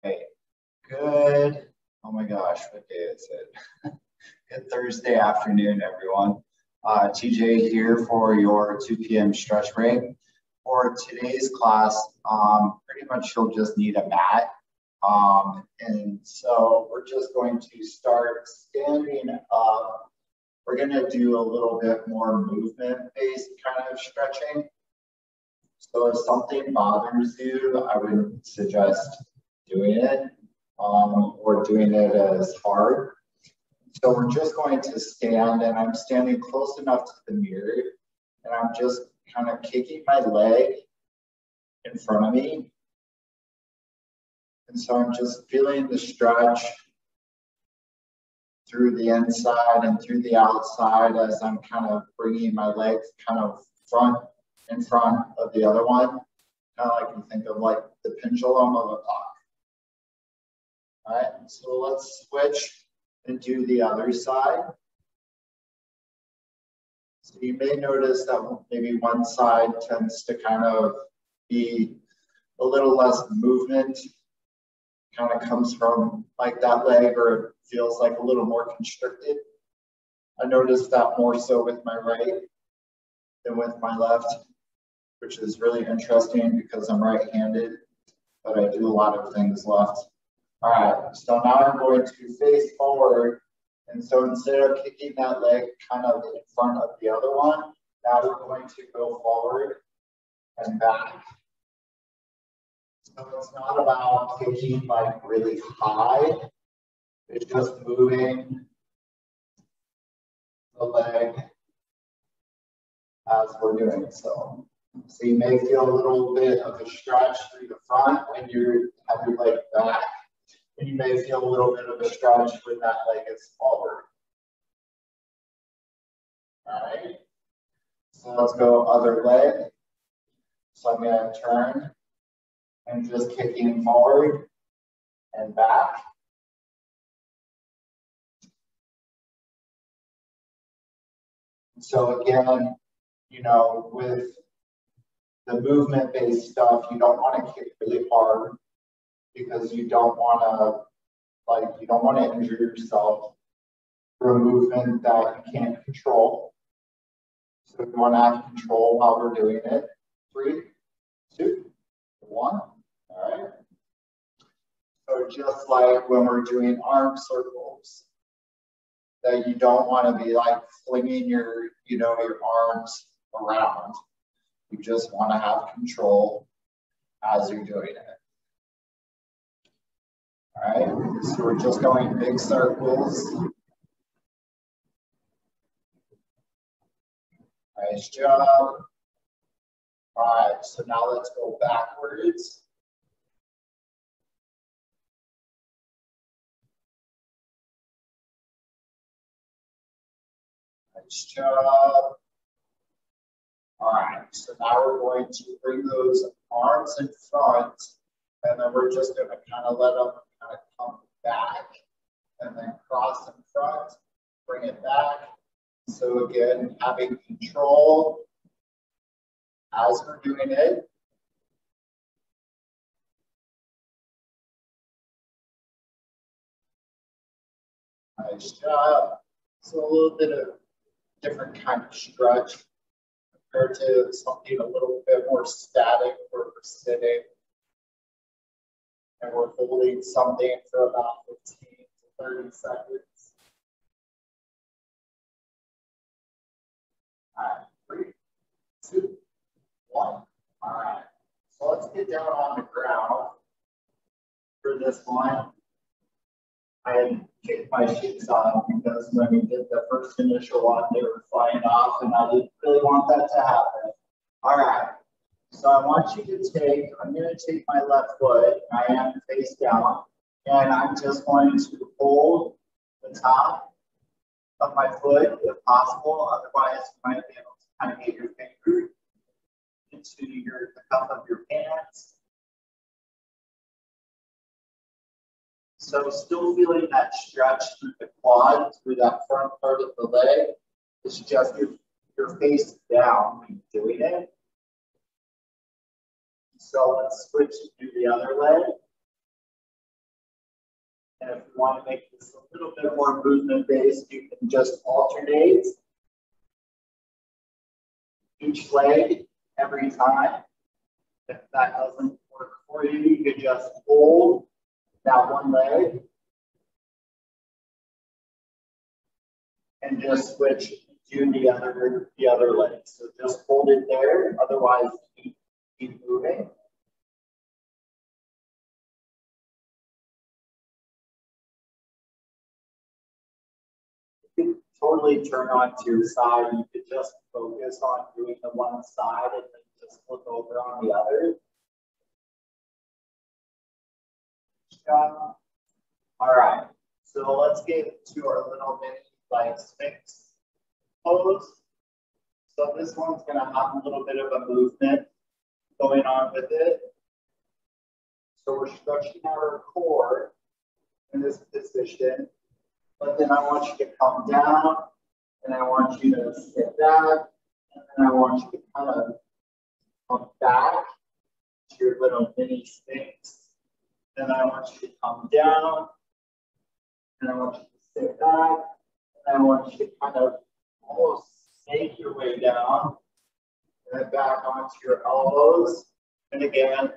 Hey, good. Oh my gosh, what day is it? Good Thursday afternoon, everyone. TJ here for your 2 p.m. stretch break. For today's class, pretty much you'll just need a mat. And so we're just going to start standing up. We're going to do a little bit more movement-based kind of stretching. So if something bothers you, I would suggest doing it or doing it as hard. So we're just going to stand, and I'm standing close enough to the mirror, and I'm just kind of kicking my leg in front of me. And so I'm just feeling the stretch through the inside and through the outside as I'm kind of bringing my legs kind of in front of the other one, kind of like you think of like the pendulum of a clock. All right, so let's switch and do the other side. So you may notice that maybe one side tends to kind of be a little less movement, kind of comes from like that leg, or it feels like a little more constricted. I noticed that more so with my right than with my left, which is really interesting because I'm right-handed, but I do a lot of things left. All right, so now I'm going to face forward. And so instead of kicking that leg kind of in front of the other one, now we're going to go forward and back. So it's not about kicking like really high. It's just moving the leg as we're doing so. So you may feel a little bit of a stretch through the front when you have your leg back. And you may feel a little bit of a stretch when that leg is forward. All right. So let's go other leg. So I'm going to turn and just kicking forward and back. So again, you know, with the movement-based stuff, you don't want to kick really hard because you don't want to injure yourself through a movement that you can't control. So we want to have control while we're doing it. 3, 2, 1. All right. So just like when we're doing arm circles, that you don't want to be like flinging your arms around. You just want to have control as you're doing it. All right, so we're just going big circles. Nice job. All right, so now let's go backwards. Nice job. All right, so now we're going to bring those arms in front, and then we're just going to kind of let them kind of come back, and then cross in front, bring it back. So again, having control as we're doing it. Nice job. So a little bit of different kind of stretch compared to something a little bit more static where we're sitting and we're holding something for about 15 to 30 seconds. All right, 3, 2, 1. All right, so let's get down on the ground for this one. I kicked my shoes on because when we did the first initial one, they were flying off, and I didn't really want that to happen. All right, so I want you to I'm going to take my left foot, I am face down, and I'm just going to hold the top of my foot if possible. Otherwise, you might be able to kind of get your finger into the cuff of your pants. So still feeling that stretch through the quad, through that front part of the leg. It's just your face down when you're doing it. So let's switch to the other leg. And if you want to make this a little bit more movement based, you can just alternate each leg every time. If that doesn't work for you, you could just hold that one leg and just switch to the other leg. So just hold it there, otherwise keep moving. You could totally turn on to your side. You could just focus on doing the one side and then just flip over on the other. All right, so let's get to our little mini like Sphinx pose. So this one's going to have a little bit of a movement going on with it. So we're stretching our core in this position, but then I want you to come down, and I want you to sit back, and then I want you to kind of come back to your little mini Sphinx. Then I want you to come down, and I want you to sit back, and I want you to kind of almost snake your way down, and then back onto your elbows. And again,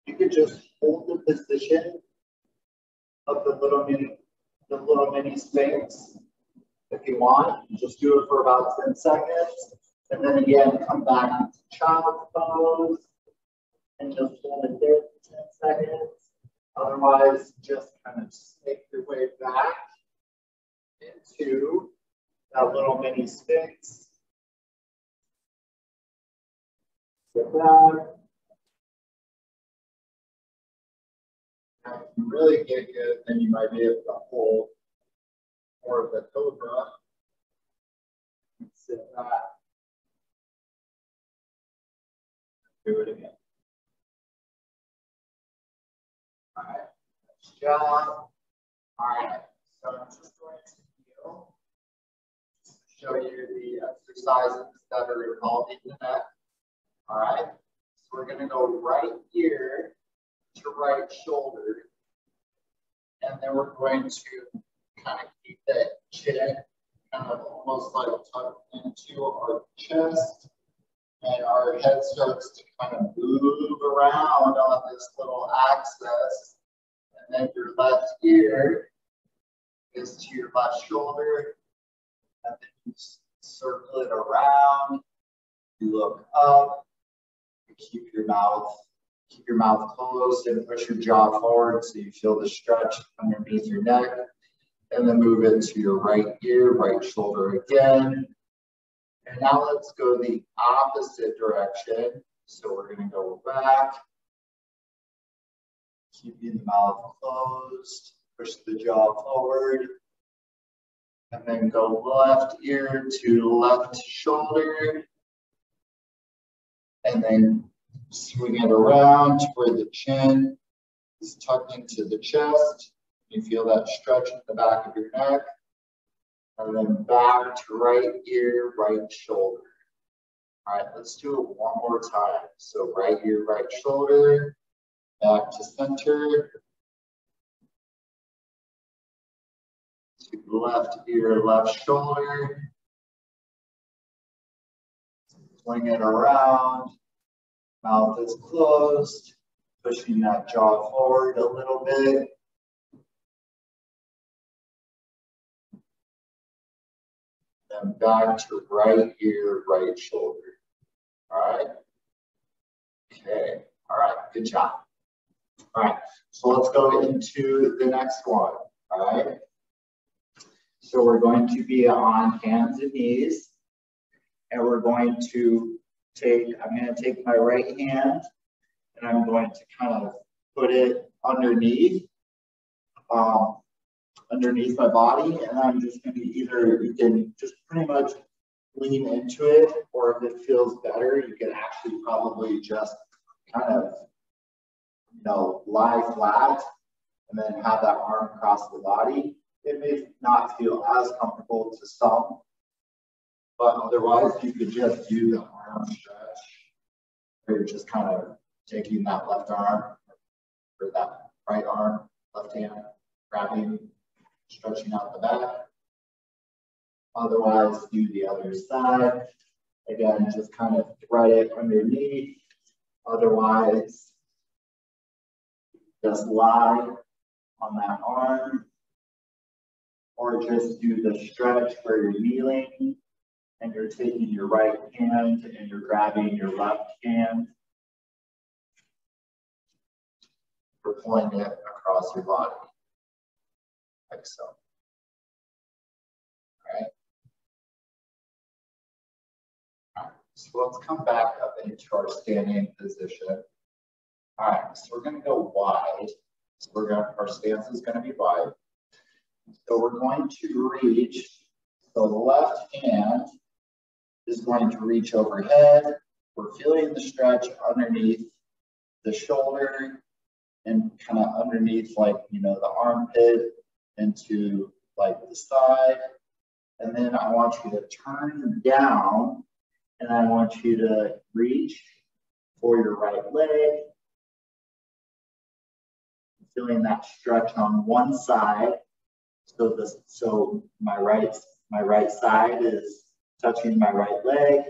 you could just hold the position of the little mini Sphinx if you want. Just do it for about 10 seconds, and then again come back to child's pose, and just hold it there for 10 seconds. Otherwise, just kind of snake your way back into that little mini Sphinx. Sit back. Now, if you really get good, then you might be able to hold more of the cobra. Sit back. Do it again. All right, nice job. All right, so I'm just going to heal. Just to show you the exercises that are involving the neck. All right, so we're going to go right here to right shoulder, and then we're going to kind of keep that chin kind of almost like tucked into our chest, and our head starts to kind of move around on this little axis, and then your left ear is to your left shoulder, and then you circle it around, you look up, you keep your mouth closed and push your jaw forward so you feel the stretch underneath your neck, and then move it to your right ear, right shoulder again. And now let's go the opposite direction. So we're going to go back, keeping the mouth closed, push the jaw forward, and then go left ear to left shoulder, and then swing it around to where the chin is tucked into the chest. You feel that stretch in the back of your neck. And then back to right ear, right shoulder. All right, let's do it one more time. So right ear, right shoulder, back to center. To left ear, left shoulder. Swing it around. Mouth is closed. Pushing that jaw forward a little bit. And back to right ear, right shoulder. All right. Okay. All right. Good job. All right. So let's go into the next one. All right. So we're going to be on hands and knees, and we're going to I'm going to take my right hand, and I'm going to kind of put it underneath my body, and I'm just going to you can just pretty much lean into it, or if it feels better, you can actually probably just kind of, lie flat and then have that arm across the body. It may not feel as comfortable to some, but otherwise you could just do the arm stretch, where you're just kind of taking that left arm, or that right arm, left hand, grabbing, stretching out the back. Otherwise, do the other side. Again, just kind of thread it underneath. Otherwise, just lie on that arm. Or just do the stretch where you're kneeling and you're taking your right hand and you're grabbing your left hand. We're pulling it across your body, like so. All right. All right. So let's come back up into our standing position. All right. So we're going to go wide. So our stance is going to be wide. So we're going to reach. So the left hand is going to reach overhead. We're feeling the stretch underneath the shoulder and kind of underneath, like, you know, the armpit into like the side. And then I want you to turn down and I want you to reach for your right leg. Feeling that stretch on one side. So my right side is touching my right leg.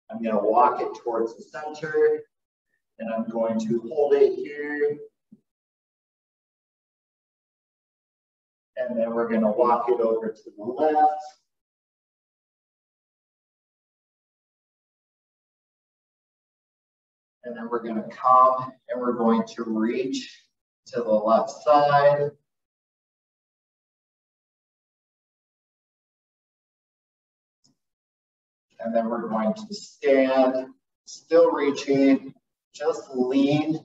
I'm going to walk it towards the center and I'm going to hold it here. And then we're going to walk it over to the left. And then we're going to come and we're going to reach to the left side. And then we're going to stand, still reaching, just lean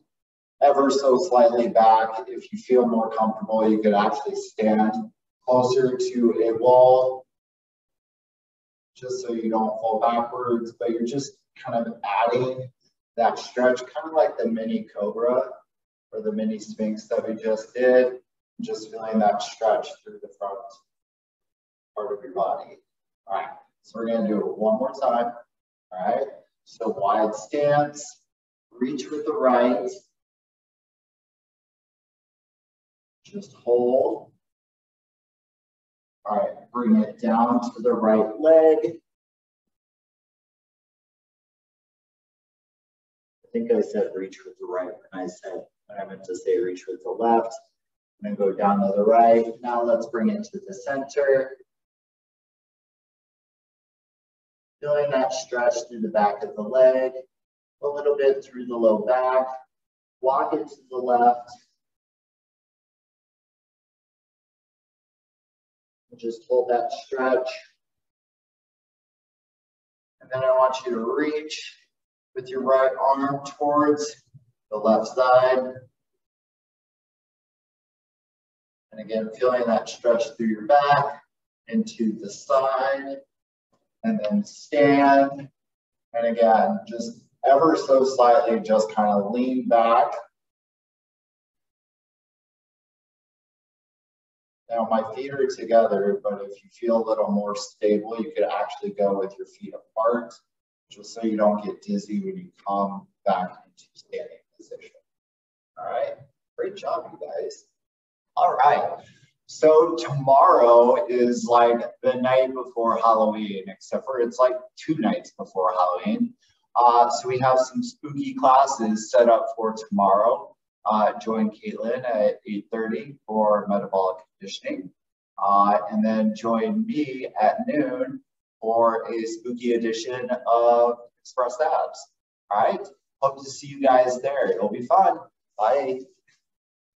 ever so slightly back. If you feel more comfortable, you could actually stand closer to a wall, just so you don't fall backwards, but you're just kind of adding that stretch, kind of like the mini cobra or the mini sphinx that we just did, just feeling that stretch through the front part of your body. All right. So we're going to do it one more time. All right. So wide stance, reach with the right. Just hold. All right. Bring it down to the right leg. I think I said reach with the right when I meant to say reach with the left. And then go down to the right. Now let's bring it to the center. Feeling that stretch through the back of the leg, a little bit through the low back. Walk it to the left. And just hold that stretch. And then I want you to reach with your right arm towards the left side. And again, feeling that stretch through your back into the side. And then stand, and again, just ever so slightly, just kind of lean back. Now my feet are together, but if you feel a little more stable, you could actually go with your feet apart, just so you don't get dizzy when you come back into standing position. All right, great job, you guys. All right. So tomorrow is like the night before Halloween, except for it's like 2 nights before Halloween. So we have some spooky classes set up for tomorrow. Join Caitlin at 8:30 for metabolic conditioning. And then join me at noon for a spooky edition of Express Abs. All right. Hope to see you guys there. It'll be fun. Bye.